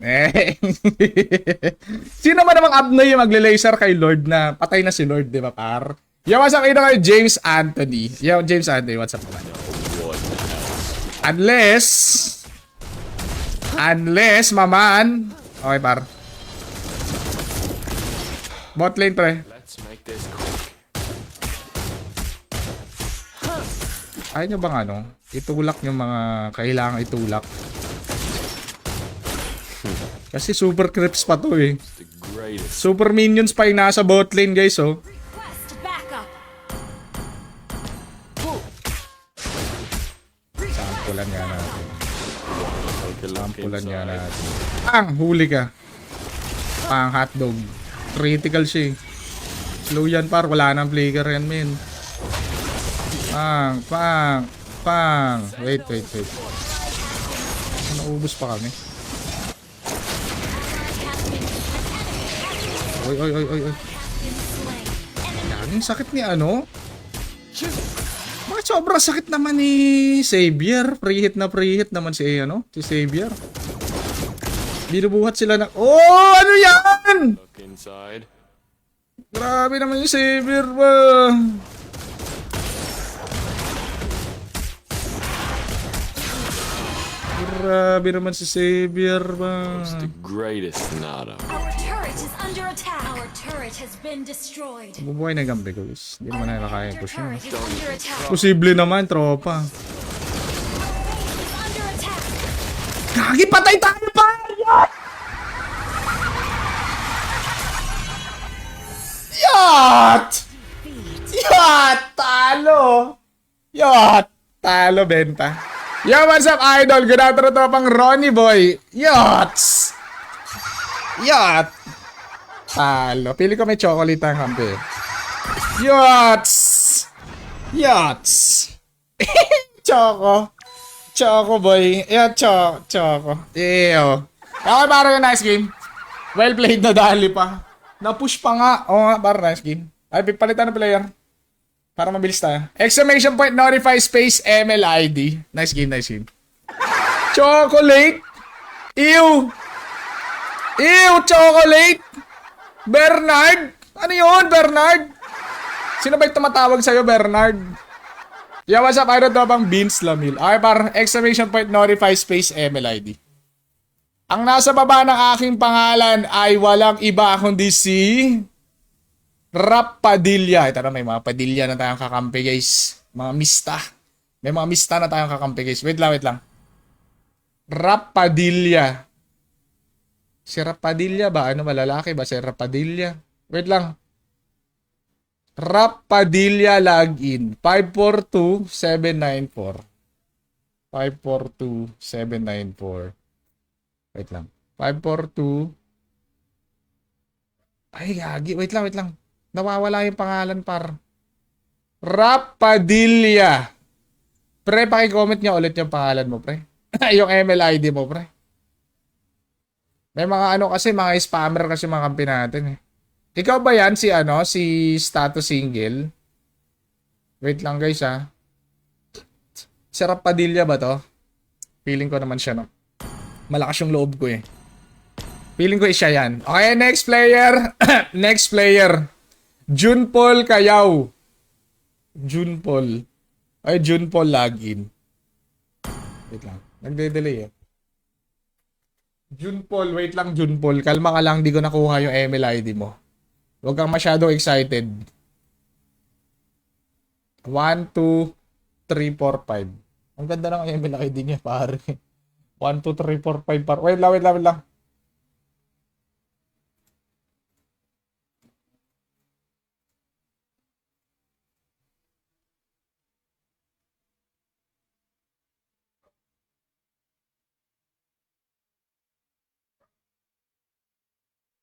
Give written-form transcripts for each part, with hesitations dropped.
Eh. Sino man namang abnoy yung magle-laser kay Lord na patay na si Lord, di ba, par? Yo, what's up kayo kay James Anthony? Yo, James Anthony, what's up naman? Unless, maman. Okay, par. Bot lane, pre. Ayaw nyo bang ano? Itulak yung mga kailangan itulak. Kasi super creeps pa to eh. Super minions pa yung nasa bot lane, guys, oh. Sampulan nga natin. Sampulan nga natin. Pang! Huli ka. Pang hotdog. Critical siya eh. Slow yan, par. Wala nang flicker yan, men. Pang. Wait. Naubos pa kami. Oy. Ang sakit ni ano? Bakit sobrang sakit naman ni Xavier? Pre-hit naman si ano? Si Xavier. Binubuhat sila na... Oh! Ano yan? Grabe naman yung Xavier ba? Grabe naman si Xavier ba? It's the greatest nada. Our turret is under attack. Our turret has been destroyed. Bubuhay na gambe ko, guys. Hindi mo na nakakaya push yun. Turret is under attack. Posible naman, tropa. Is under attack. Gagi, patay tayo pa! Yacht! Yacht! Talo, benta. Yo, what's up, idol? Good afternoon to pang Ronnie Boy. Yachts! Talo. Pili ko may chocolate ang kampi. Yachts! Choco boy. Yeah, choco. Ew. Okay, parang yung nice game. Well played na dali pa. Na-push pa nga. Oo nga, parang nice game. Ay, palitan ng player. Para mabilis tayo. Exclamation point, notify space, MLID. Nice game. Chocolate. Ew, chocolate. Bernard. Ano yun, Bernard? Sino ba yung tumatawag sa'yo, Bernard? Yeah, what's up? I don't know bang Beans Lamil. Okay, par. Exclamation point, notify space, MLID. Ang nasa baba ng aking pangalan ay walang iba kundi si... Rap Padilla. Ito na, may mga Padilla na tayong kakampi, guys. Mga mista. May mga mista na tayong kakampi, guys. Wait lang. Rap Padilla. Si Rap Padilla ba? Ano, malalaki ba si Rap Padilla? Wait lang. Rap Padilla login. 542794. 542794. Wait lang. 542. Ay, gagi. Wait lang. Nawawala yung pangalan, par. Rap Padilla. Pre, paki-comment nyo ulit yung pangalan mo, pre. Yung MLID mo, pre. May mga ano kasi, mga spammer kasi mga kampi natin eh. Ikaw ba yan si ano, si status single? Wait lang, guys, ha. Si Rap Padilla ba to? Feeling ko naman siya, no? Malakas yung loob ko eh. Feeling ko siya yan. Okay, next player. Next player. Junpol Kayaw. Junpol login. Wait lang. Nagde-delay eh. Junpol, wait lang, Junpol. Kalma ka lang, di ko nakuha yung MLID mo. Huwag kang masyadong excited. 1, 2, 3, 4, 5. Ang ganda ng MLID niya, pare. 1, 2, 3, 4, 5, par. Wait lang.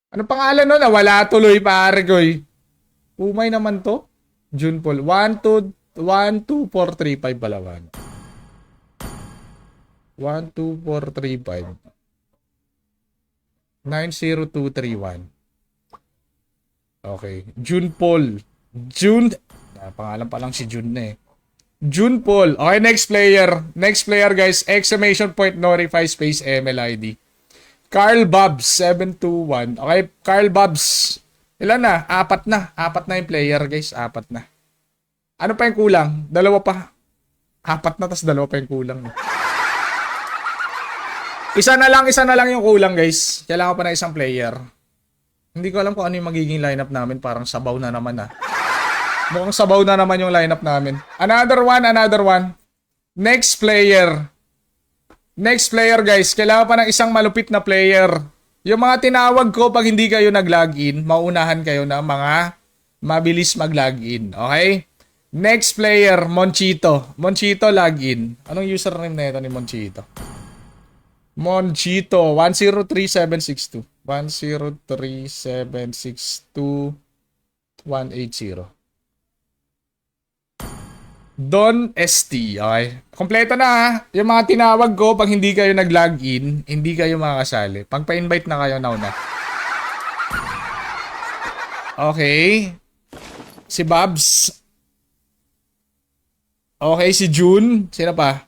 Ano pangalan nun? Wala tuloy, pare ko eh. Umay naman to. Junpol. 1, 2, 4, 3, 5 pala. 1, 2, 4, 3, 5. 90231. Okay. Junpol. Pangalan pa lang si Jun na eh. Junpol. Okay, next player. Next player, guys. Exclamation point, notify space, MLID. Carl Bobs, 721. Okay, Carl Bobs. Ilan na? Apat na. Apat na yung player, guys. Apat na. Ano pa yung kulang? Dalawa pa. Apat na, tas dalawa pa yung kulang. Isa na lang yung kulang, guys. Kailangan pa na isang player. Hindi ko alam kung ano yung magiging lineup namin. Parang sabaw na naman, ah. Mukhang sabaw na naman yung lineup namin. Another one. Next player. Next player, guys. Kailangan pa ng isang malupit na player. Yung mga tinawag ko pag hindi kayo nag-login, maunahan kayo na mga mabilis mag-login. Okay? Next player, Monchito. Monchito, login. Anong username na ito ni Monchito? Monchito, 103762. 103762 Don ST. Okay. Kompleto na ha. Yung mga tinawag ko, pag hindi kayo nag-login, hindi kayo makakasali. Pag pa-invite na kayo, now na. Okay. Si Babs. Okay, si June. Sino pa?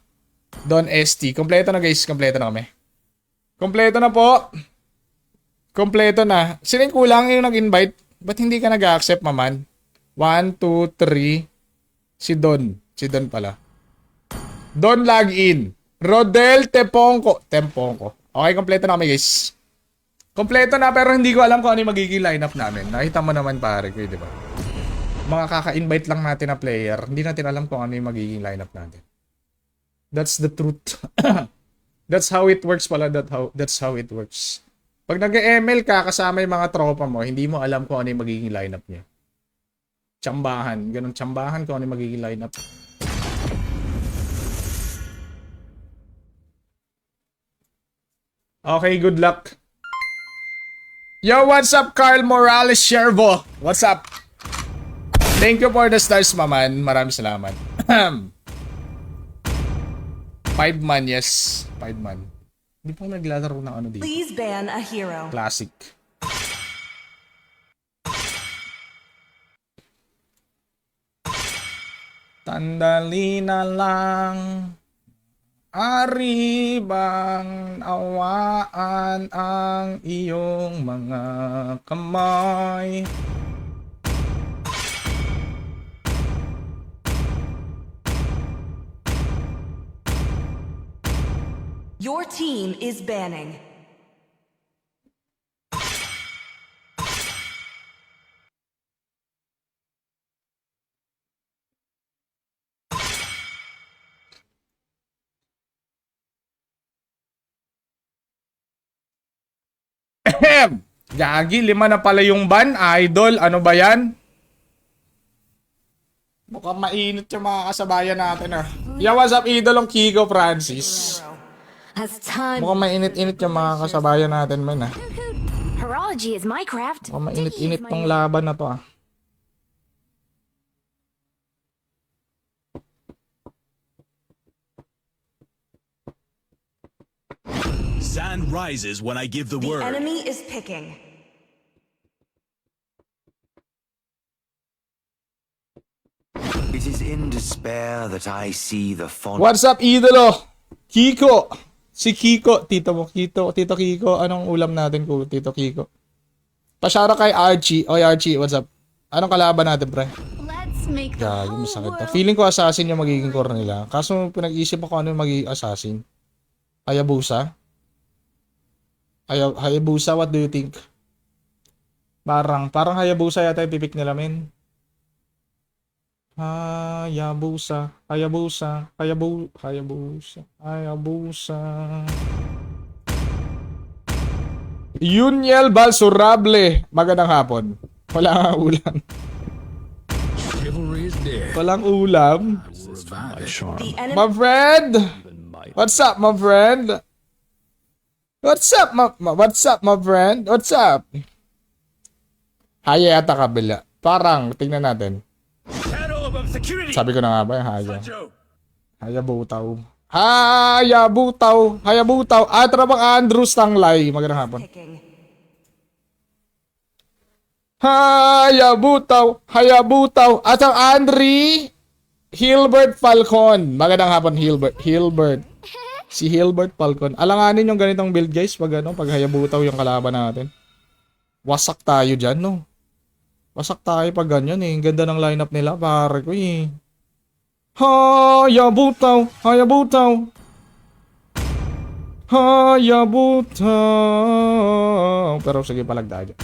Don ST. Kompleto na guys. Kompleto na kami. Kompleto na po. Kompleto na. Sino yung kulang yung nag-invite? Ba't hindi ka nag-accept, maman? 1, 2, 3. Si Don. Si Don pala. Don login. Rodel Tempongko. Okay, kompleto na kami guys. Kompleto na pero hindi ko alam kung ano yung magiging lineup namin. Nakita mo naman pare ko, di ba? Mga kaka-invite lang natin na player. Hindi natin alam kung ano yung magiging lineup natin. That's the truth. That's how it works pala. That's how it works. Pag nag-ML ka kasama yung mga tropa mo, hindi mo alam kung ano yung magiging lineup niya. Tsambahan. Ganun tsambahan kung ano yung magiging lineup. Okay, good luck. Yo, what's up, Carl Morales Shervo? What's up? Thank you for the stars, maman. Maraming salamat. 5 man, yes. 5 man. Hindi pa naglalaro ng ano dito. Please ban a hero. Classic. Tandali na lang. Ari bang awaan ang iyong mga kamay? Your team is banning. Gagi, 5 na pala yung ban, idol. Ano ba yan? Mukhang mainit yung mga kasabayan natin, ah. Yo, what's up, idolong Kiko Francis? As time. Mukhang mainit-init yung mga kasabayan natin, man, ah. Horology is my craft. Mukhang mainit-init tong laban na to, ah. Sand rises when I give the The word. enemy is picking. It is in despair that I see the font. What's up, idolo? Kiko. Si Kiko. Tito mo, Tito Kiko. Anong ulam natin ko, Tito Kiko? Pasyara kay Archie. Oy, Archie, what's up? Anong kalaban natin, pre? Let's make the Gagi, whole masakit to. world. Feeling ko assassin yung magiging core nila. Kaso pinag-isip ako ano yung magiging assassin. Hayabusa? Hayabusa, what do you think? Parang Hayabusa yata yung pipik nila, men. Hayabusa. Yuniel Balsurable. Magandang hapon. Wala nga ulam. Chivalry is dead. Walang ulam. The enemy. My friend. What's up, my friend? What's up, my friend? What's up? Haya yata kabila. Parang, tingnan natin. Shadow above security. Sabi ko na nga ba, haya. Joe. Hayabutaw. Atra bang Andrews Tanglay. Magandang hapon. Picking. Hayabutaw. At ang Andri Hilbert Falcon. Magandang hapon, Hilbert. Si Hilbert Falcon. Alanganin yung ganitong build guys pag pag hayabutaw yung kalaban natin. Wasak tayo dyan, no? Wasak tayo pag ganyan eh. Ang ganda ng lineup nila, pare ko eh. Hayabutaw! Hayabutaw! Hayabutaw! Pero sige, palagda dyan.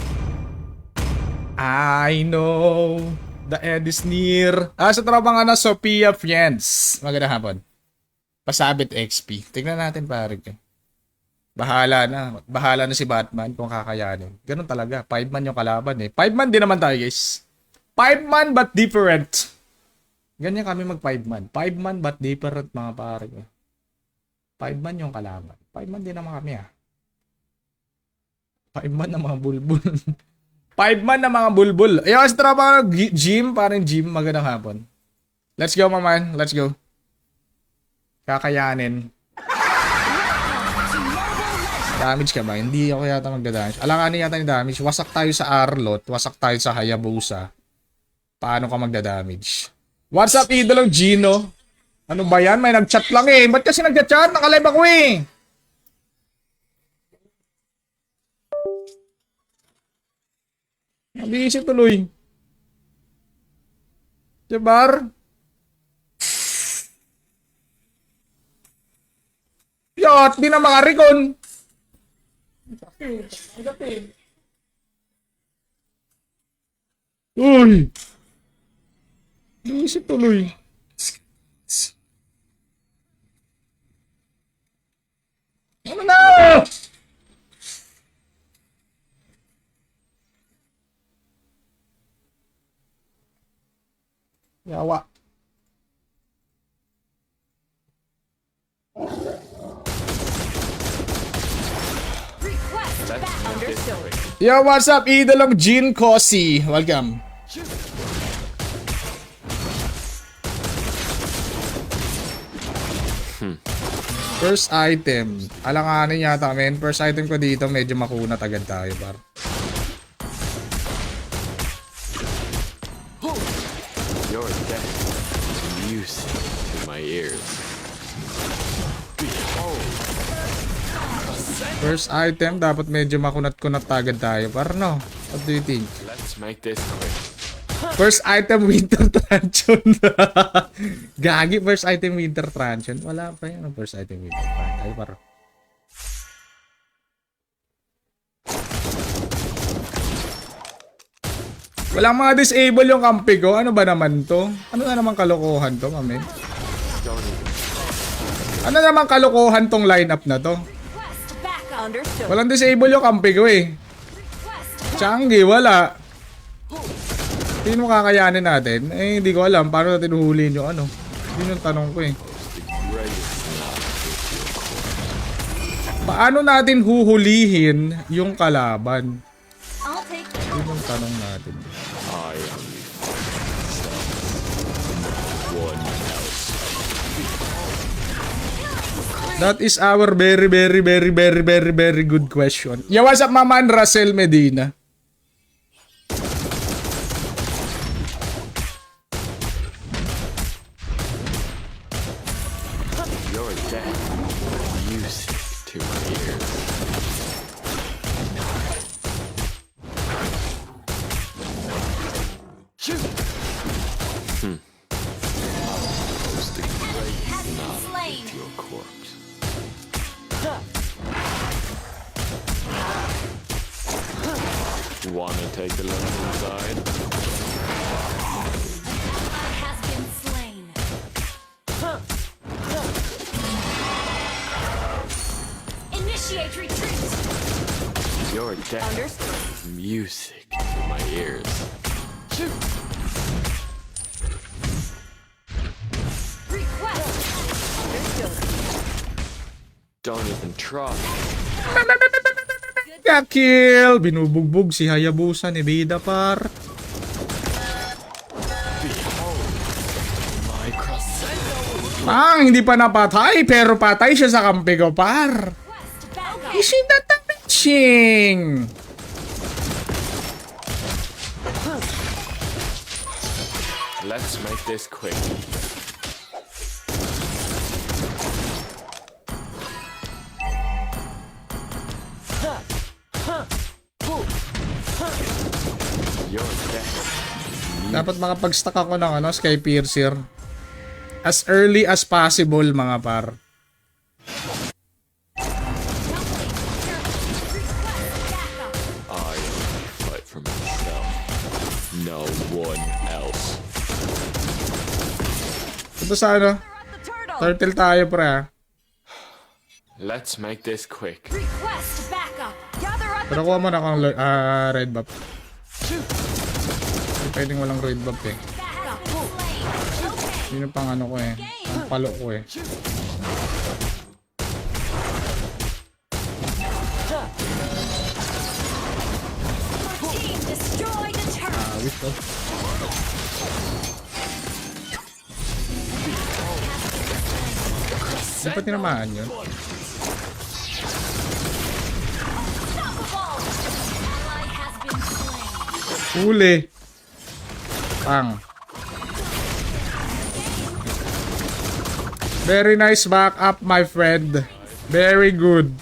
I know the end is near. Sa tropa nga na Sophia Friends. Magandang hapon. Pasabit XP. Tignan natin pare ko. Bahala na. Bahala na si Batman kung kakayanin. Ganun talaga. 5 man yung kalaban eh. 5 man din naman tayo guys. 5 man but different. Ganyan kami mag 5 man. 5 man but different mga pare ko. 5 man yung kalaban. 5 man din naman kami 5 man na mga bulbul. 5 man na mga bulbul. Ayaw kasi tropa gym. Parang gym. Magandang hapon. Let's go maman. Let's go. Kakayanin. Damage ka ba? Hindi ako yata magda-damage. Alanganin yata yung damage. Wasak tayo sa Arlot. Wasak tayo sa Hayabusa. Paano ka magda-damage? What's up, idolong Gino? Ano ba yan? May nag-chat lang eh. Ba't kasi nag-chat? Nakalive ako eh. Nabisi tuloy. Jabar? Yot, di na mga rikon. Uy! Nabisi tuloy. Ano na? Yawa. Request back. Understood. Yo, what's up, idolong Jean Cossy? Welcome. First item. Alanganin yata, men. First item ko dito, medyo makunat agad tayo, par. Your death is music to my ears. First item, dapat medyo makunat-kunat agad tayo, par, no? What do you think? Let's make this quick. First item, Winter Truncheon. Gagi, first item, Winter Truncheon. Wala pa yan, first item, Winter Truncheon. Ay, par. Walang mga disable yung kampi ko. Ano ba naman to? Ano na naman kalokohan to, mami? Ano naman kalokohan tong lineup na to? Request back. Understood. Walang disable yung kampi ko eh. Request. Changi, wala. Sino kakayanin natin? Eh, hindi ko alam. Paano natin huhulihin yung ano? Yun yung tanong ko eh. Paano natin huhulihin yung kalaban? I'll take Yun yung tanong natin. I am one else. That is our very good question. Yeah, what's up, Maman Russell Medina? Your death is music to my ears. Shoot! Almost the great has been not slain. to your corpse. Wanna take a look inside? Has been slain. Initiate retreat. Your death Understood. is music to my ears. Shoot! Request. Don't even try. Kill! Binubugbog si Hayabusa ni Bida, par. My crescendo. Hindi pa napatay, pero patay siya sa kampi ko, par. Request back. Is she not damaging? Let's make this quick. You're dead. Dapat makapag-stack ako ng ano, Sky Piercer. As early as possible, mga par. I only fight for myself. No one else. Ito sa ano? Turtle tayo, pre, ha? Let's make this quick. Request backup. Gather at Pero kuha mo na akong red buff. Hindi pwedeng walang red buff, eh. backup. Okay. Yun yung pang ano ko, eh. Ang palo ko, eh. Your team destroyed a turret. Awit to. Di pa tinamaan yun? Unstoppable. Ally has been slain. Huli! Pang. Very nice backup, my friend. Very good.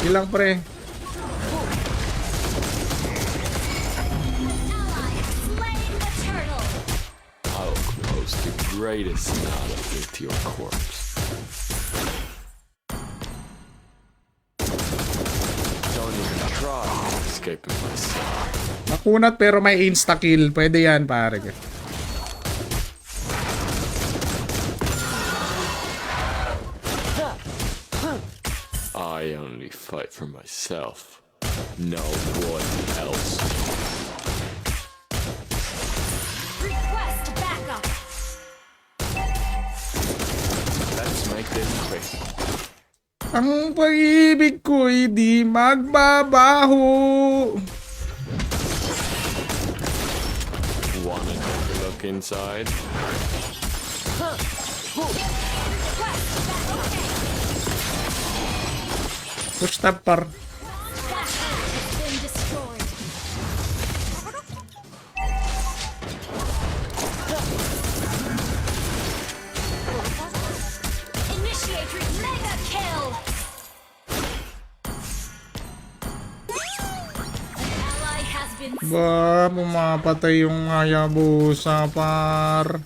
Ilang pre? Ally has slain the turtle. I'll close the greatest knot with your corpse. Don't even try escaping myself. Nakunat pero may insta-kill. Pwede yan, pare. I only fight for myself. No one else. Request backup. Let's make this quick. Ang pag-ibig ko'y di magbabaho. Wanna take a look inside? Push tab par. That turret has been destroyed. Initiate mega kill. An ally has been Ba, pumapatay yung Hayabusa, par.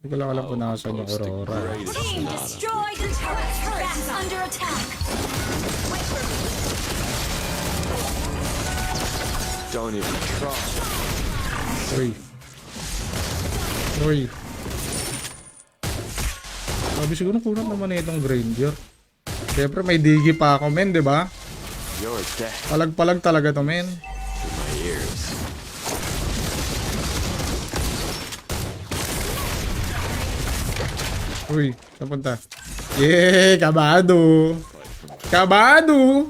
Hindi ko lang alam kung nasaan yung Aurora. team destroyed the turret. Turret's under attack. Wait for me. Don't even try. Uy. Uy. Sabi siguro kulang naman na itong Granger. Siyempre may digi pa ako, men, di ba? You're dead Palag-palag talaga to, men. to my ears. Uy, napunta. Yeah, kabado. Kabado.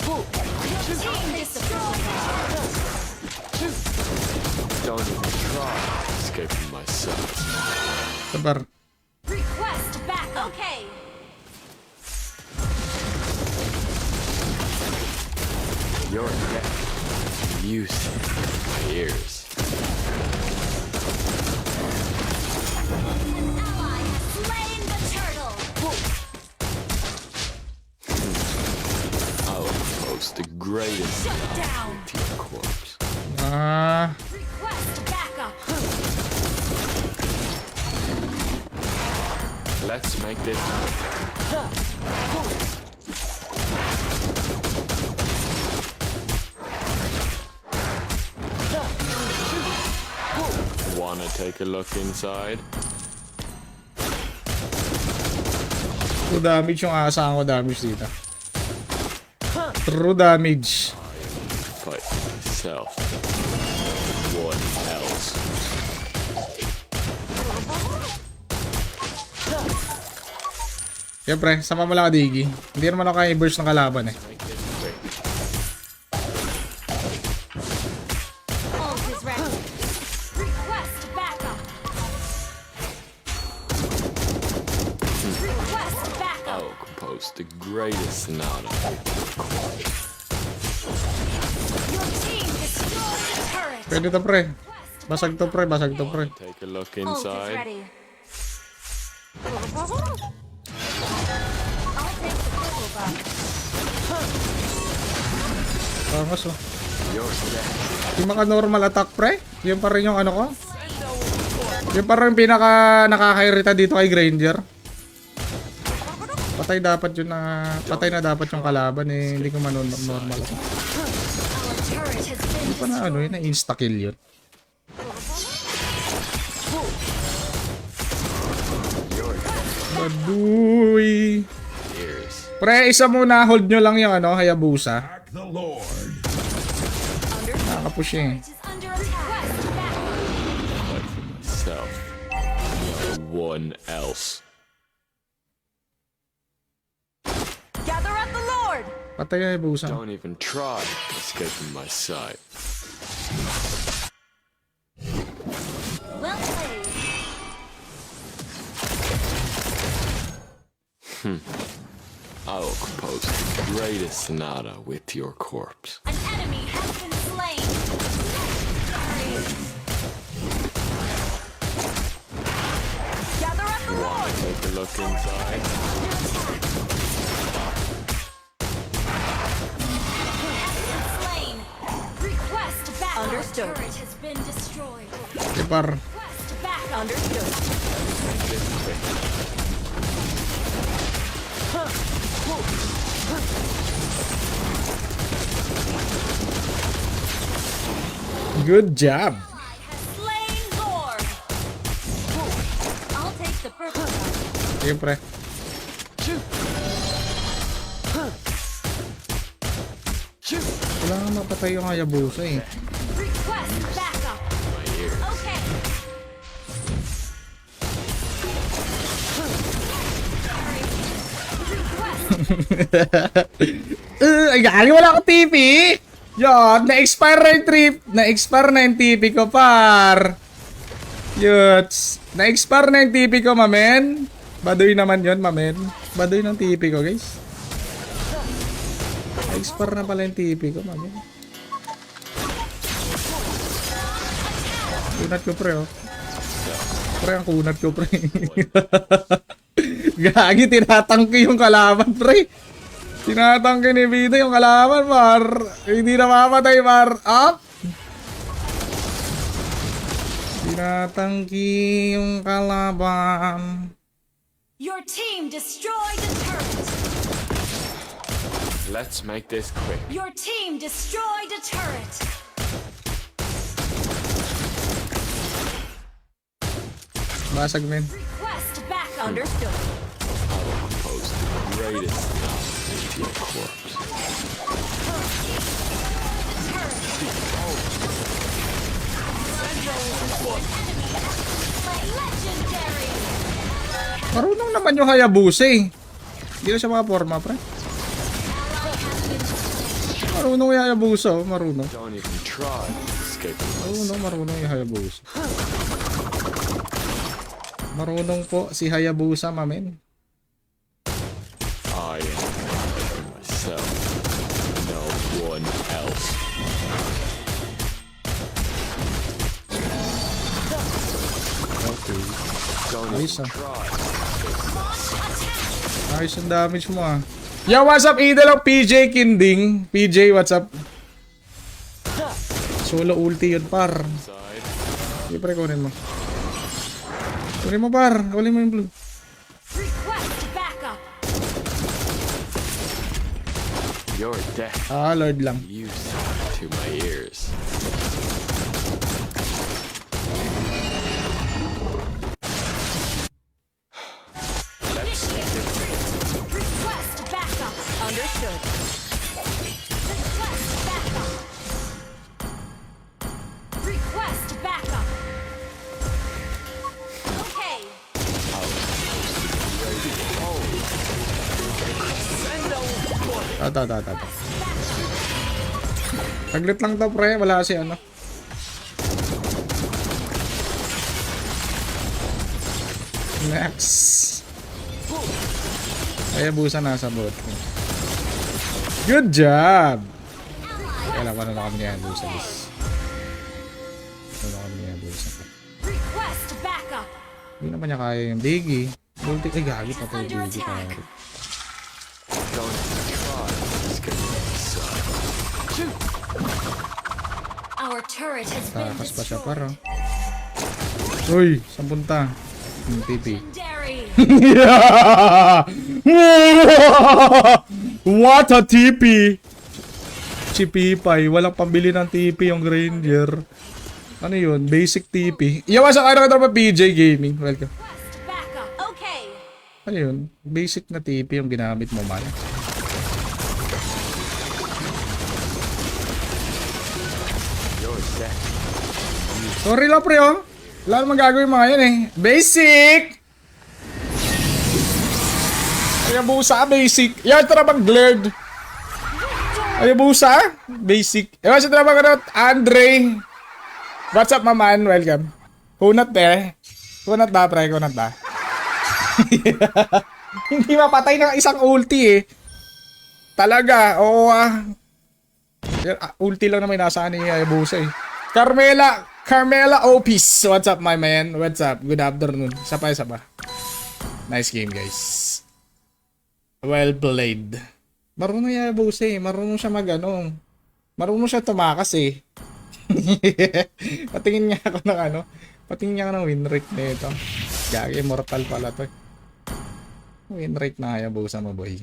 Team destroyed. Don't even try escaping myself. Sabar. Request back. Okay. You're dead. Music in my ears. An ally has slain the turtle. I'll post the greatest Shut down. to your corpse. Ah, Request backup. Let's make this Wanna take a look inside? true damage yung aasahan ko damage dito. True damage. Fight for myself. One else. Siyempre, sama mo lang ka digi. Hindi naman ako kaya i-burst ng kalaban eh. Make this quick. Ult is ready. Request backup. Request backup. I'll compose the greatest knot of your corpse. Your team destroyed the turret. Pwede to pre. Basag to pre, basag to pre. Take a look Ult is inside. ready. Tangos oh. You're dead. Yung mga normal attack pre, yun pa rin yung ano ko. Yun pa rin yung pinaka nakakairita dito kay Granger. Patay dapat yun na, patay na dapat yung kalaban eh, hindi ko normal attack. Our turret has been Hindi pa na ano yun, na insta kill yun. Baduy. Ears. Pre, isa muna, hold nyo lang yung ano, Hayabusa. The Lord. Nakapush eh. is under attack. Fight for myself. No one else. Gather at the Lord! Patay yung Hayabusa. Don't even try escaping my sight. Well played. I will compose the greatest sonata with your corpse. An enemy has been slain. Gather at the Lord! Take a look inside. Slain. Request back. Understood. Our turret has been destroyed. Ipar. Request back. Understood. Good job. Has slain Lord. I'll take the purple card. Sige pre. Wala nga mapatay yung Hayabusa eh. Request backup. My ears. Okay. Ay, gani, wala akong TP. Yun, na-expire na yung trip. Na-expire na yung TP ko, par. Yuts. Na-expire na yung TP ko, mamen. Baduy naman yun, mamen. Baduy ng TP ko, guys. Na-expire na pala yung TP ko, mamen. Kunat ko, pre, oh. Pre, ang kunat ko, pre. Gagi, tinatangke yung kalaban, pre. Tinatangke ni Vito yung kalaban, par. Hindi na mamatay, par. Up! Tinatangke yung kalaban. Your team destroyed a turret. Let's make this quick. Your team destroyed a turret. Basag, men. Request backup. Understood. I will compose the greatest sonata with your corpse. Legendary. Marunong naman yung Hayabusa eh. Hindi na siya makaporma, pre. Marunong yung Hayabusa, oh. Marunong. Don't even try escaping my sight. Marunong yung Hayabusa. Marunong po si Hayabusa, mamen. I am fighting myself. No one else. Okay. Don't Nice, even ah. try. Ayos ang damage mo ah. Yo, what's up, idol of PJ Kinding? PJ, what's up? Solo ulti yun, par. Side. Sige, pre, kunin mo. Kunin mo, par. Kunin mo yung blue. Request backup. You're dead. Ah, Lord lang. Used to my ears. Request backup. Understood. Request backup. Request backup. Okay. Tata. Saglit lang to, pre. Wala kasi ano. Next. Hayabusa nasa bot. Good job! Kailan pa na kami ni Hayabusa, guys. Ano kami ni Hayabusa. Request backup. Hindi naman niya kaya yung Diggy. Ulti, ay gagi pa tayo. Under attack. Pare. Don't try. It's gonna suck. Our turret has been Takas pa siya par, destroyed. oh. Uy, saan punta? TP. Legendary. What a TP! Chipipay, walang pambili ng TP yung Granger. Ano yun? Basic TP. Iyawa sa kanya ka pa PJ Gaming. Welcome. Quest backup. Okay. Ano yun? Basic na TP yung ginamit mo man. You're set. Sorry lang pre oh. Wala namang gagawin mga yan eh. Basic! Ayabusa, basic. Yan, ito na bang glared? Ayabusa, basic. Ewan, ito na bang ano, Andre. What's up, maman? Welcome. Kunat eh. Kunat ba, pre? Kunat ba? Hindi mapatay ng isang ulti eh. Talaga, oo ah. Ulti lang naman nasaan ni Ayabusa eh. Carmela Opis. What's up, my man? What's up? Good afternoon. Isa pa. Nice game, guys. Well played. Marunong yung Ayabusa eh. Marunong siya marunong siya tumakas eh. Patingin nga ako ng ano. Patingin nga ako ng win rate na ito. Gagi, immortal pala to eh. Win rate na Hayabusa mo, boy.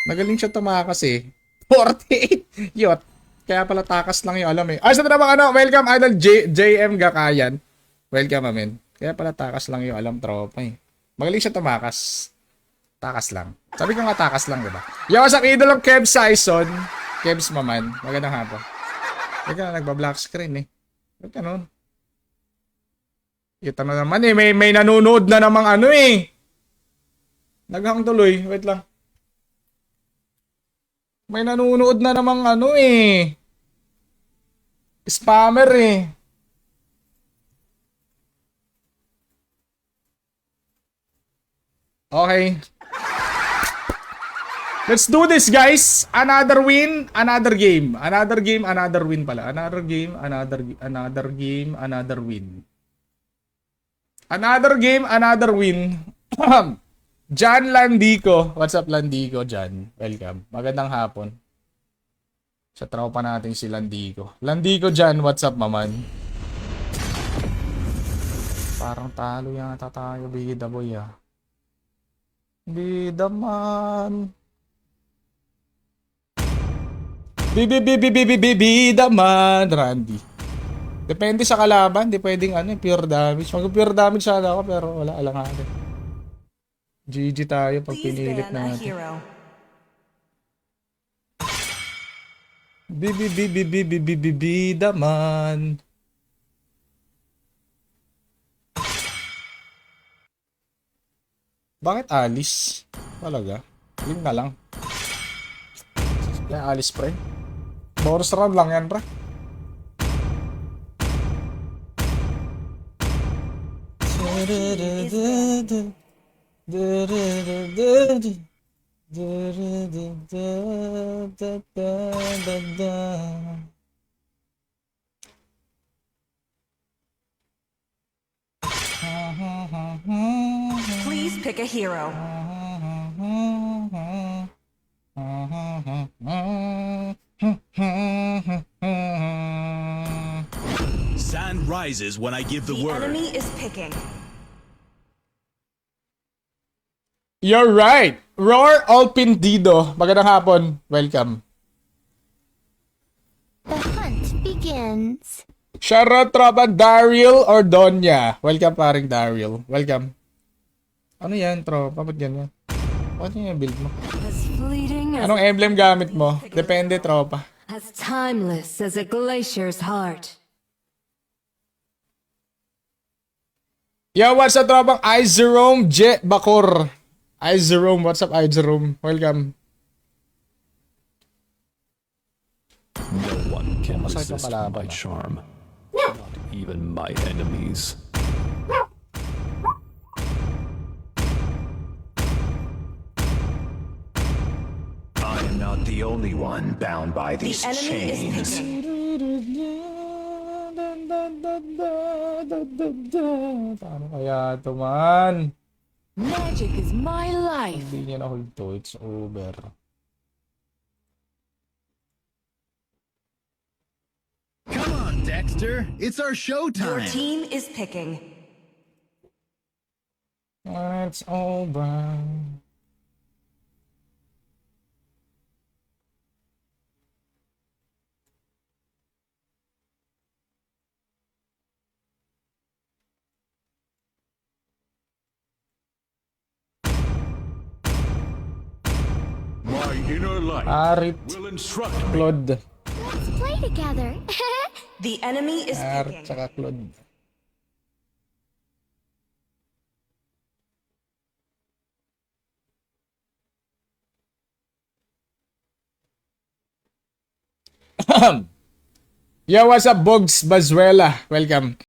Magaling siya tumakas eh. 48! Yot. Kaya pala takas lang yung alam eh. Ay, sa naman ano, welcome idol JM Gakayan. Welcome, amen. Kaya pala takas lang yung alam, tropa eh. Magaling siya tumakas. Takas lang. Sabi ko nga takas lang, diba? Yawa sa idol ng Kev Sison. Kevs maman. Magandang hapon. Teka, nagba-black screen eh. Ba't ganun? Kita na naman eh. May nanonood na namang ano eh. Naghang tuloy. Wait lang. May nanonood na namang ano eh. Spammer eh. Okay. Let's do this, guys. Another win, another game. Another game, another win pala. Another game, another game, another win. Another game, another win. Jan Landico. What's up, Landico? Jan, welcome. Magandang hapon. Sa tropa natin si Landico. Landico, Jan, what's up, maman? Parang talo yata tayo, bida boy ah. Bida man. Bida man, Randy. Depende sa kalaban, di pwedeng ano, pure damage. Mag-pure damage sana ako pero wala alangan. GG tayo pag Please pinilit ban a natin. hero. Bida man. Bakit Alice? Talaga? Link na lang. Kaya Alice pre. Bonus round lang yan pre. Please pick a hero. Sand rises when I give the The word. enemy is picking. You're right. Roar Alpindido. Magandang hapon. Welcome. The hunt begins. Shoutout tropa Daryl or Donya. Welcome paring Daryl. Welcome. Ano yan tropa? Ba't ganyan? Ano yung build mo? As fleeting as, Anong emblem gamit mo? Depende tropa. as timeless as a glacier's heart. Yo, what's up tropang IZerome J. Bakor? IZerome, what's up IZerome? Welcome. No one can Masakit na resist palaban, my ah. charm. Not even my enemies. I am not the only one bound by The these enemy is chains. picking. Paano kaya ito man? Magic is my life. Hindi niya na-hold to. It's over. Come on, Dexter. It's our Your showtime. team is picking. It's over. My inner light Arit, will instruct me. Claude. Let's play together. The enemy is Arit, picking. tsaka Claude. Yo, what's up, Bogs Bazuela? Welcome.